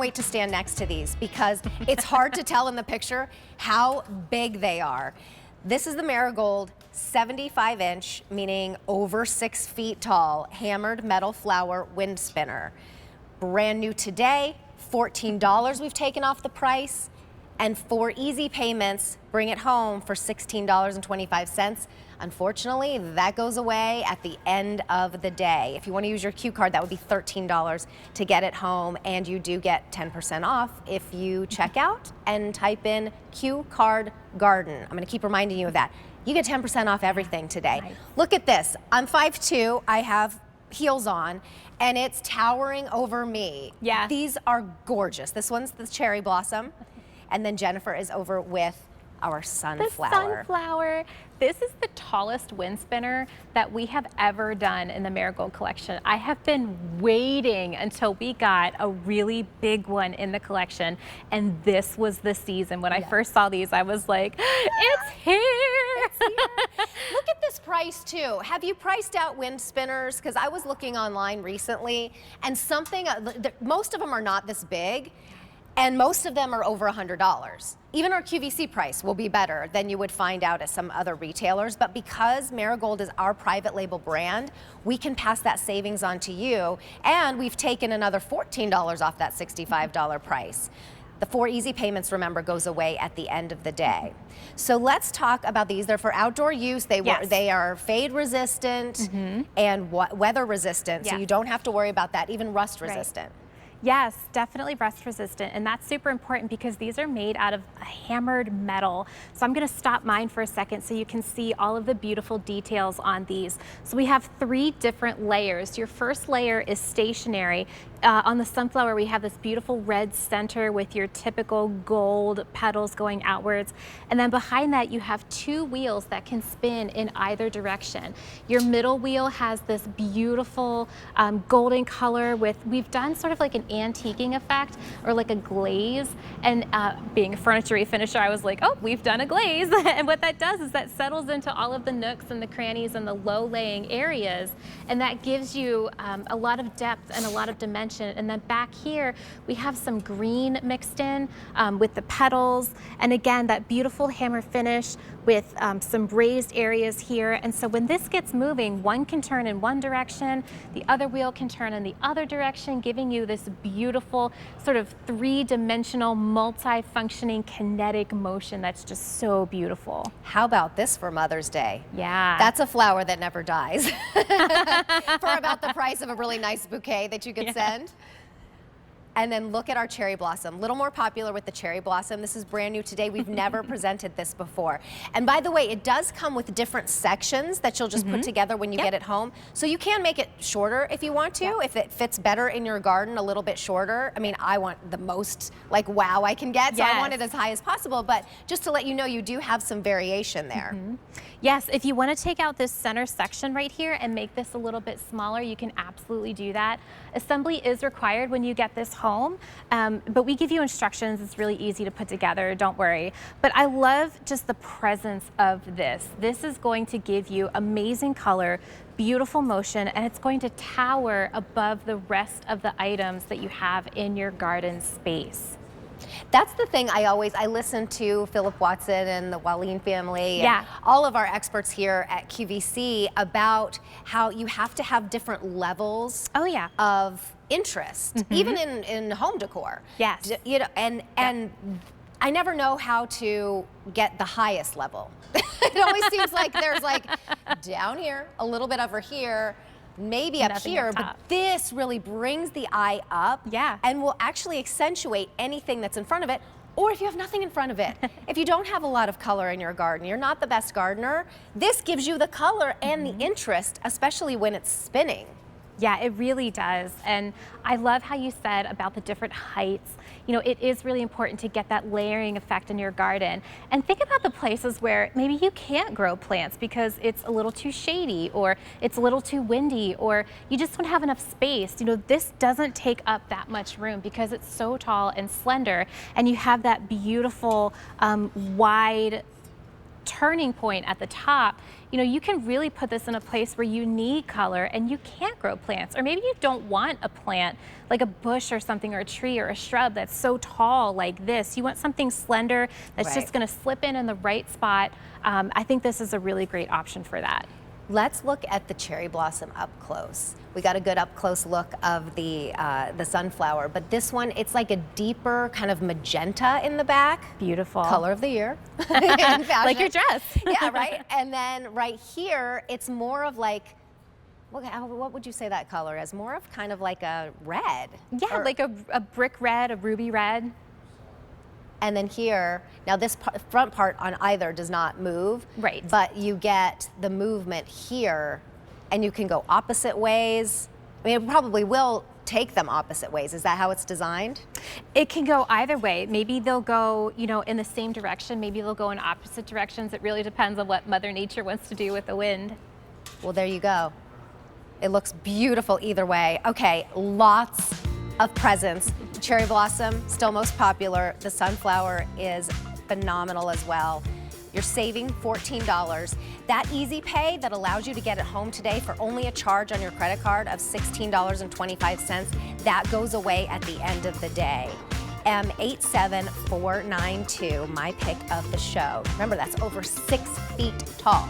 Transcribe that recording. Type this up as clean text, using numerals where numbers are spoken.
wait to stand next to these because it's hard to tell in the picture how big they are. This is the Marigold 75-inch, meaning over 6 feet tall, hammered metal flower wind spinner. Brand new today, $14 we've taken off the price, and 4 easy payments bring it home for $16.25. Unfortunately, that goes away at the end of the day. If you want to use your Q card, that would be $13 to get it home, and you do get 10% off if you check out and type in Q card garden. I'm going to keep reminding you of that. You get 10% off everything today. Nice. Look at this. I'm 5'2". I have heels on, and it's towering over me. Yeah. These are gorgeous. This one's the cherry blossom, and then Jennifer is over with our sunflower. The sunflower. This is the tallest wind spinner that we have ever done in the Marigold collection. I have been waiting until we got a really big one in the collection, and this was the season. When I first saw these, I was like, it's here! It's here. Look at this price too. Have you priced out wind spinners? Because I was looking online recently, and most of them are not this big, and most of them are over $100. Even our QVC price will be better than you would find out at some other retailers, but because Marigold is our private label brand, we can pass that savings on to you, and we've taken another $14 off that $65 price. The 4 easy payments, remember, goes away at the end of the day. So let's talk about these. They're for outdoor use. They are fade resistant and weather resistant, so you don't have to worry about that, even rust resistant. Yes, definitely rust resistant, and that's super important because these are made out of a hammered metal. So I'm going to stop mine for a second so you can see all of the beautiful details on these. So we have 3 different layers. Your first layer is stationary. On the sunflower, we have this beautiful red center with your typical gold petals going outwards. And then behind that, you have 2 wheels that can spin in either direction. Your middle wheel has this beautiful golden color we've done sort of like an antiquing effect or like a glaze. And being a furniture finisher, I was like, oh, we've done a glaze. And what that does is that settles into all of the nooks and the crannies and the low laying areas. And that gives you a lot of depth and a lot of dimension. And then back here, we have some green mixed in with the petals. And again, that beautiful hammer finish with some raised areas here. And so when this gets moving, one can turn in one direction, the other wheel can turn in the other direction, giving you this beautiful sort of 3-dimensional, multi-functioning kinetic motion that's just so beautiful. How about this for Mother's Day? Yeah. That's a flower that never dies. For about the price of a really nice bouquet that you could send. And then look at our cherry blossom. A little more popular with the cherry blossom. This is brand new today. We've never presented this before. And by the way, it does come with different sections that you'll just put together when you get it home. So you can make it shorter if you want to, if it fits better in your garden, a little bit shorter. I mean, I want the most like wow I can get, so I want it as high as possible. But just to let you know, you do have some variation there. Yes, if you want to take out this center section right here and make this a little bit smaller, you can absolutely do that. Assembly is required when you get this home, but we give you instructions. It's really easy to put together, don't worry. But I love just the presence of this. This is going to give you amazing color, beautiful motion, and it's going to tower above the rest of the items that you have in your garden space. That's the thing I listen to Philip Watson and the Wallin family and all of our experts here at QVC about how you have to have different levels of interest, even in home decor. Yes. You know, and I never know how to get the highest level. It always seems like there's like down here, a little bit over here, maybe up here, but this really brings the eye up and will actually accentuate anything that's in front of it. Or if you have nothing in front of it, if you don't have a lot of color in your garden, you're not the best gardener, this gives you the color and the interest, especially when it's spinning. Yeah, it really does. And I love how you said about the different heights. You know, it is really important to get that layering effect in your garden. And think about the places where maybe you can't grow plants because it's a little too shady or it's a little too windy or you just don't have enough space. You know, this doesn't take up that much room because it's so tall and slender, and you have that beautiful wide turning point at the top, you know, you can really put this in a place where you need color and you can't grow plants. Or maybe you don't want a plant like a bush or something, or a tree or a shrub that's so tall like this. You want something slender that's Right. just gonna slip in the right spot. I think this is a really great option for that. Let's look at the cherry blossom up close. We got a good up close look of the sunflower, but this one, it's like a deeper kind of magenta in the back. Beautiful. Color of the year. in fashion. Like your dress. Yeah, right? And then right here, it's more of like, what would you say that color is? More of kind of like a red. Yeah, like a brick red, a ruby red. And then here, now this front part on either does not move. Right. But you get the movement here, and you can go opposite ways. I mean, it probably will take them opposite ways. Is that how it's designed? It can go either way. Maybe they'll go, you know, in the same direction. Maybe they'll go in opposite directions. It really depends on what Mother Nature wants to do with the wind. Well, there you go. It looks beautiful either way. Okay, lots of presents. Cherry blossom, still most popular. The sunflower is phenomenal as well. You're saving $14. That easy pay that allows you to get it home today for only a charge on your credit card of $16.25, that goes away at the end of the day. M87492, my pick of the show. Remember, that's over 6 feet tall.